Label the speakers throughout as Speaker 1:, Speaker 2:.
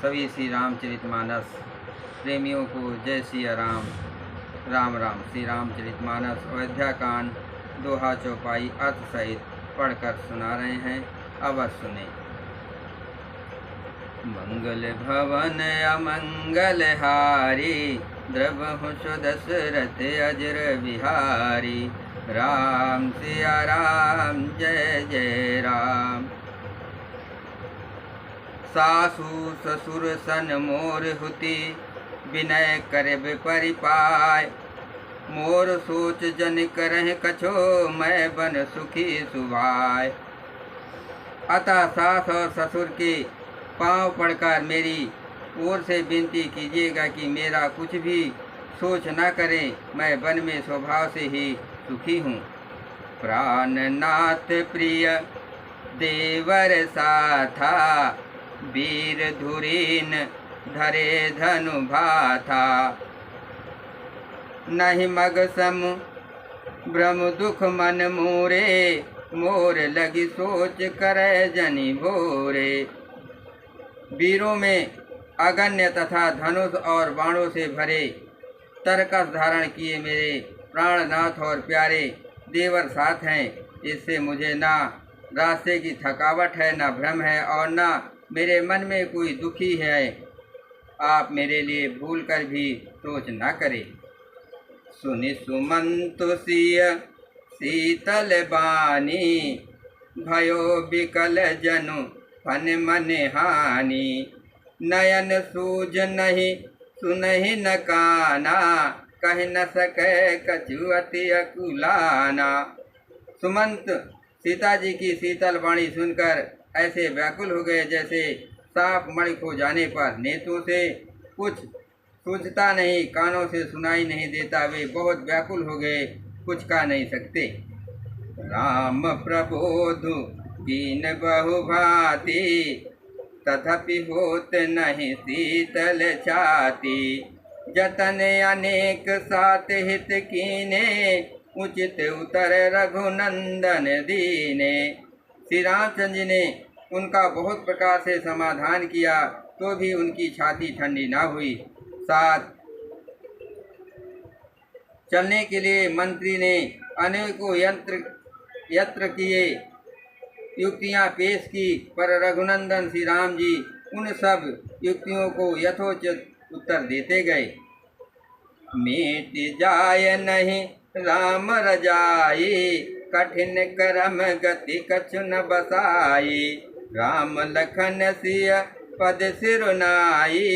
Speaker 1: सभी श्री रामचरितमानस प्रेमियों को जय सिया राम। राम राम। श्री रामचरितमानस अयोध्या कांड दोहा चौपाई अर्थ सहित पढ़कर सुना रहे हैं, अवश्य सुने। मंगल भवन अमंगल हारी, द्रवहु दशरथ अजर बिहारी। राम सिया राम जय जय राम। सासु ससुर सन मोर हुति, विनय करब परिपाय। मोर सोच जन करह कछो, मैं बन सुखी सुभाय। अतः सास और ससुर के पांव पड़कर मेरी ओर से विनती कीजिएगा कि मेरा कुछ भी सोच न करें, मैं वन में स्वभाव से ही सुखी हूँ। प्राणनाथ प्रिय देवर साथा, वीर धुरीन धरे धनु भाथा। नहीं मग सम भ्रम दुख मन मोरे, मोर लगी सोच करे जनि भोरे। वीरों में अगण्य तथा धनुष और बाणों से भरे तरकस धारण किए मेरे प्राणनाथ और प्यारे देवर साथ हैं। इससे मुझे ना रास्ते की थकावट है, ना भ्रम है और ना मेरे मन में कोई दुखी है। आप मेरे लिए भूल कर भी सोच न करें। सुनि सुमंत सिय शीतल बानी, भयो बिकल जनु फन मन हानि। नयन सूझ नहीं सुनहि न काना, कह न सके कछु अति अकुलाना। सुमंत सीता जी की शीतल वाणी सुनकर ऐसे व्याकुल हो गए जैसे सांप मणि को जाने पर नेत्रों से कुछ सूझता नहीं, कानों से सुनाई नहीं देता। वे बहुत व्याकुल हो गए, कुछ कह नहीं सकते। राम प्रबोधु कीन बहु भांति, तथापि होत नहीं शीतल छाती। जतन अनेक सात हित कीने, उचित उतर रघुनंदन दीने। श्री रामचंद्र जी ने उनका बहुत प्रकार से समाधान किया, तो भी उनकी छाती ठंडी ना हुई। साथ चलने के लिए मंत्री ने अनेकों यत्र किए, युक्तियां पेश की, पर रघुनंदन श्री राम जी उन सब युक्तियों को यथोचित उत्तर देते गए। मिट जाय नहीं राम रजाई, कठिन करम गति कछु न बसाई। राम लखन सिय पद सिरुनाई,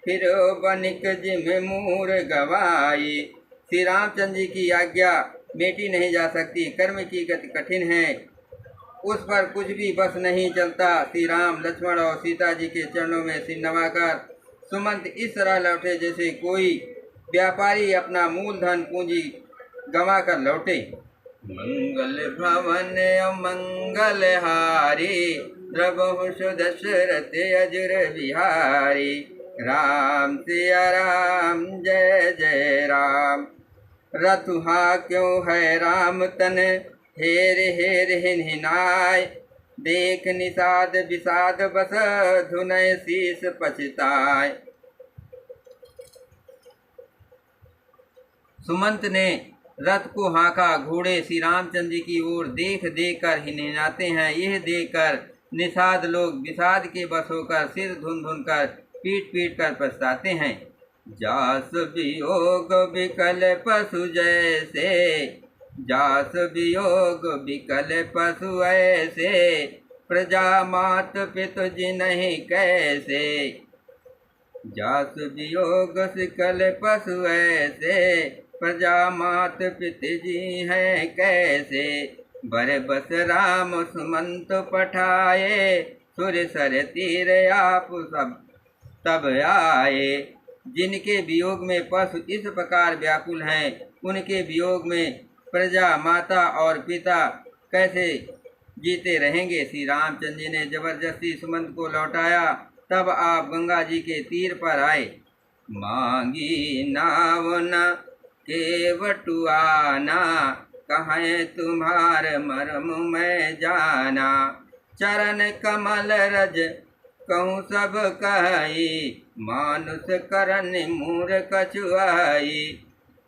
Speaker 1: फिरो बनिक जिम मूर गवाई। श्री रामचंद्र जी की आज्ञा मेटी नहीं जा सकती, कर्म की गति कठिन है, उस पर कुछ भी बस नहीं चलता। श्री राम लक्ष्मण और सीता जी के चरणों में सिर नवाकर सुमंत इस तरह लौटे जैसे कोई व्यापारी अपना मूलधन पूंजी गंवा कर लौटे। मंगल भवन मंगल हारी, द्रवहु दशरथ अजर बिहारी। राम सिया राम जय जय राम। रतुहा क्यों है राम तन, हेर हेर हिनहिनाय। देख निषाद विषाद बस, धुनय शीस पछताय। सुमंत ने रथ को हाँका, घोड़े श्री रामचंद्र जी की ओर देख देख कर हिनहिनाते हैं। यह देखकर निषाद लोग विषाद के बस होकर सिर धुन धुन कर पीट पीट कर पछताते हैं। जास वियोग विकल पशु जैसे, जास वियोग विकल पशु ऐसे। प्रजा मात पितु जिन्हि कैसे, जास वियोग विकल पशु ऐसे। प्रजा मात पिता जी हैं कैसे। बर बस राम सुमंत पठाए, सुर सर तीर आप सब तब आए। जिनके वियोग में पशु इस प्रकार व्याकुल हैं, उनके वियोग में प्रजा माता और पिता कैसे जीते रहेंगे। श्री रामचंद्र जी ने जबरदस्ती सुमंत को लौटाया। तब आप गंगा जी के तीर पर आए। मांगी नाव न केवटुआना, कहें तुम्हार मर्म मैं जाना। चरण कमल रज कहूँ सब कहाई, मानुष करन मूर कछुआई।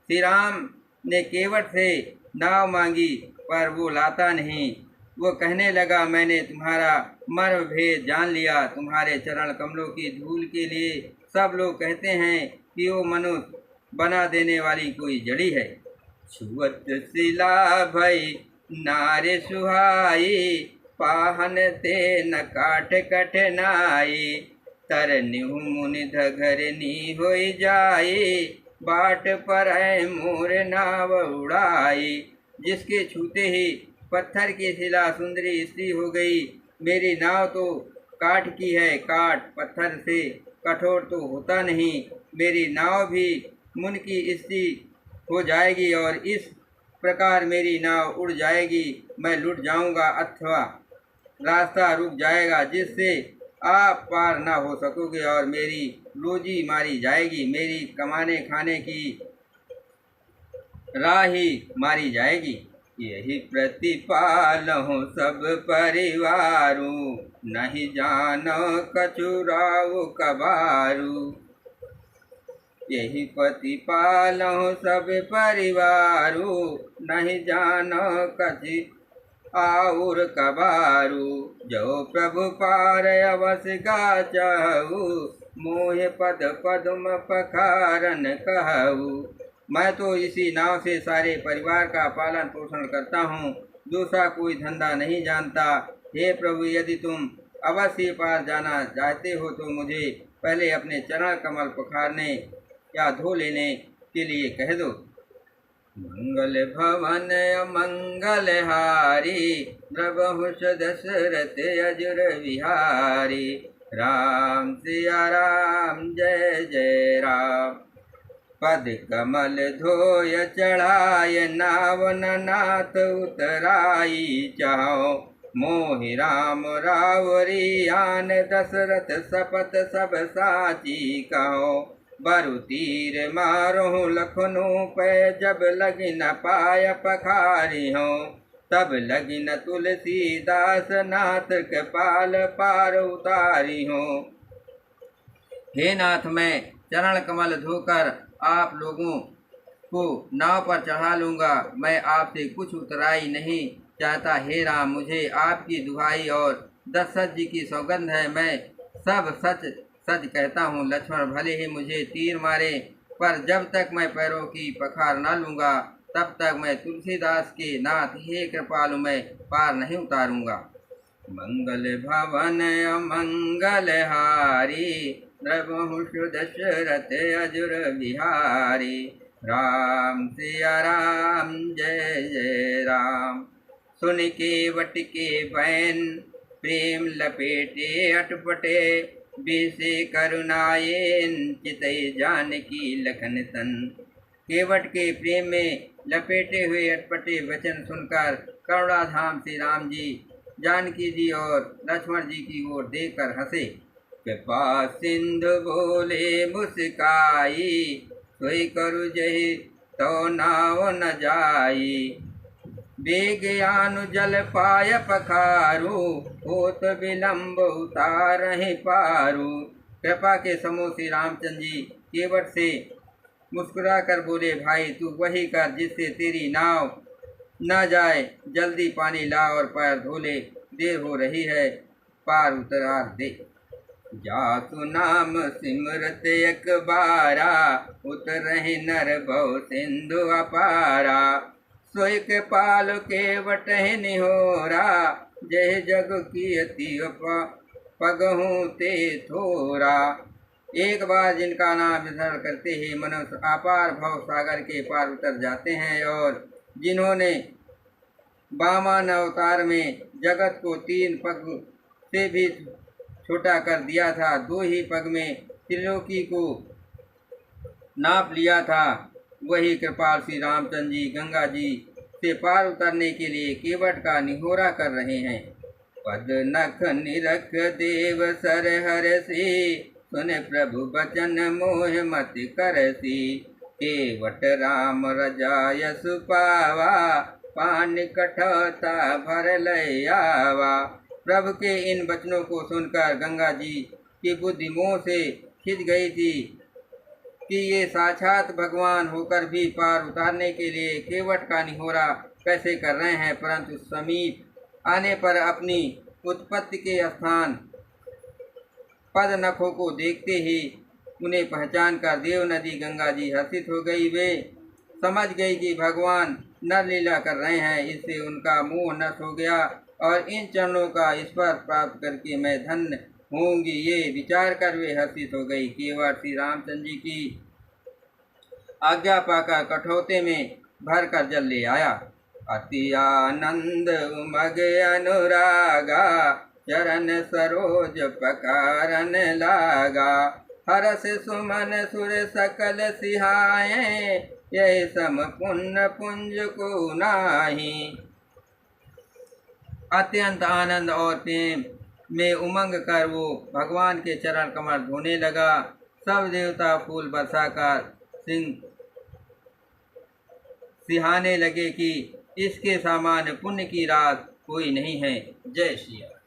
Speaker 1: श्री राम ने केवट से नाव मांगी पर वो लाता नहीं। वो कहने लगा, मैंने तुम्हारा मर्म भेद जान लिया। तुम्हारे चरण कमलों की धूल के लिए सब लोग कहते हैं कि वो मनुष्य बना देने वाली कोई जड़ी है। छुअत शिला भई नारे सुहाई, पाहन ते न काट कठनाई। तरनिहु मुनि धगरनी होई जाई, बाट पर मोर नाव उड़ाई। जिसके छूते ही पत्थर की शिला सुंदरी स्त्री हो गई। मेरी नाव तो काठ की है, काठ पत्थर से कठोर तो होता नहीं। मेरी नाव भी मुन की स्त्री हो जाएगी और इस प्रकार मेरी नाव उड़ जाएगी। मैं लुट जाऊंगा अथवा रास्ता रुक जाएगा, जिससे आप पार ना हो सकोगे और मेरी रोजी मारी जाएगी। मेरी कमाने खाने की राह ही मारी जाएगी। यही प्रतिपालहु सब परिवारू, नहीं जानो कछुराऊ कबारू। यही प्रतिपालहु सब परिवारू, नहीं जानो कछु और कबारू। जो प्रभु पार अवस गा चाहू, मोह पद पद्म पखारन कहू। मैं तो इसी नाव से सारे परिवार का पालन पोषण करता हूँ, दूसरा कोई धंधा नहीं जानता। हे प्रभु, यदि तुम अवश्य पार जाना चाहते हो तो मुझे पहले अपने चरण कमल पखारने या धो लेने के लिए कह दो। मंगल भवन अमंगल हारी, प्रभुष दशरथ अजुर विहारी। राम सिया राम जय जय राम। पद कमल धोय चढ़ाय, नावन नाथ उतराई चाहो। मोहि राम रावरी आन, दशरथ सपत सब साची कहो। बरु तीर मारो लखनऊ पे, जब लगी न पाय पखारी हो। तब लगी न तुलसीदास नाथ कृपाल पार उतारी हो। हे नाथ, मैं चरण कमल धोकर आप लोगों को नाव पर चढ़ा लूँगा। मैं आपसे कुछ उतराई नहीं चाहता। हे राम, मुझे आपकी दुहाई और दशरथ जी की सौगंध है, मैं सब सच सच कहता हूँ। लक्ष्मण भले ही मुझे तीर मारे, पर जब तक मैं पैरों की पखार न लूँगा तब तक मैं तुलसीदास के नाथ हे कृपालु मैं पार नहीं उतारूँगा। मंगल भवन अमंगल हारी, प्रभुष दशरथ अजुर बिहारी। राम सिया राम जय जय राम। सुन के वट के बैन, प्रेम लपेटे अटपटे। बेसे करुणायेन चितई जानकी लखन तन। केवट के प्रेम में लपेटे हुए अटपटे वचन सुनकर करुणाधाम श्री राम जी जानकी जी और लक्ष्मण जी की ओर देखकर हंसे। कृपा सिंधु बोले मुस्काई, सोई करु जहि तो नाव न जाई। बेगयानु जल पाय पखारू, होत विलंब उतारहि पारू। कृपा के समूह श्री रामचंद्र जी केवट से मुस्कुरा कर बोले, भाई तू वही कर जिससे तेरी नाव न जाए। जल्दी पानी ला और पैर धो ले, देर हो रही है, पार उतार दे। जासु नाम सिमरत एक बारा, उतरहि नर भव सिंधु अपारा। सोई कृपाल केवट निहोरा, जय जग कीयति पगहु ते थोरा। एक बार जिनका नाम स्मरण करते ही मनुष्य अपार भव सागर के पार उतर जाते हैं, और जिन्होंने वामन अवतार में जगत को 3 पग से भी छोटा कर दिया था, 2 ही पग में त्रिलोकी को नाप लिया था, वही कृपाल श्री रामचंद्र जी गंगा जी से पार उतरने के लिए केवट का निहोरा कर रहे हैं। पद नख निरख देव सर हरसी, सुन प्रभु बचन मोह मत करसी। केवट राम रजाय सुपावा, पान कठौता भर लयावा। प्रभु के इन वचनों को सुनकर गंगा जी की बुद्धि मोह से खिंच गई थी कि ये साक्षात भगवान होकर भी पार उतारने के लिए केवट का निहोरा कैसे कर रहे हैं, परंतु समीप आने पर अपनी उत्पत्ति के स्थान पद नखों को देखते ही उन्हें पहचान कर देव नदी गंगा जी हर्षित हो गई। वे समझ गई कि भगवान नर लीला कर रहे हैं, इससे उनका मोह नष्ट हो गया और इन चरणों का स्पर्श प्राप्त करके मैं धन्य होंगी, ये विचार कर वे हर्षित हो गई। केवट श्री रामचंद्र जी की आज्ञा पाकर कठौते में भर कर जल ले आया। अति आनंद उमग अनुरागा चरण सरोज पकारन लागा। हरस सुमन सुर सकल सिहाए यही सम पुण्य पुंज को नाही। अत्यंत आनंद और प्रेम में उमंग कर वो भगवान के चरण कमल धोने लगा। सब देवता फूल बरसाकर सिहाने लगे कि इसके समान पुण्य की रात कोई नहीं है। जय श्री राम।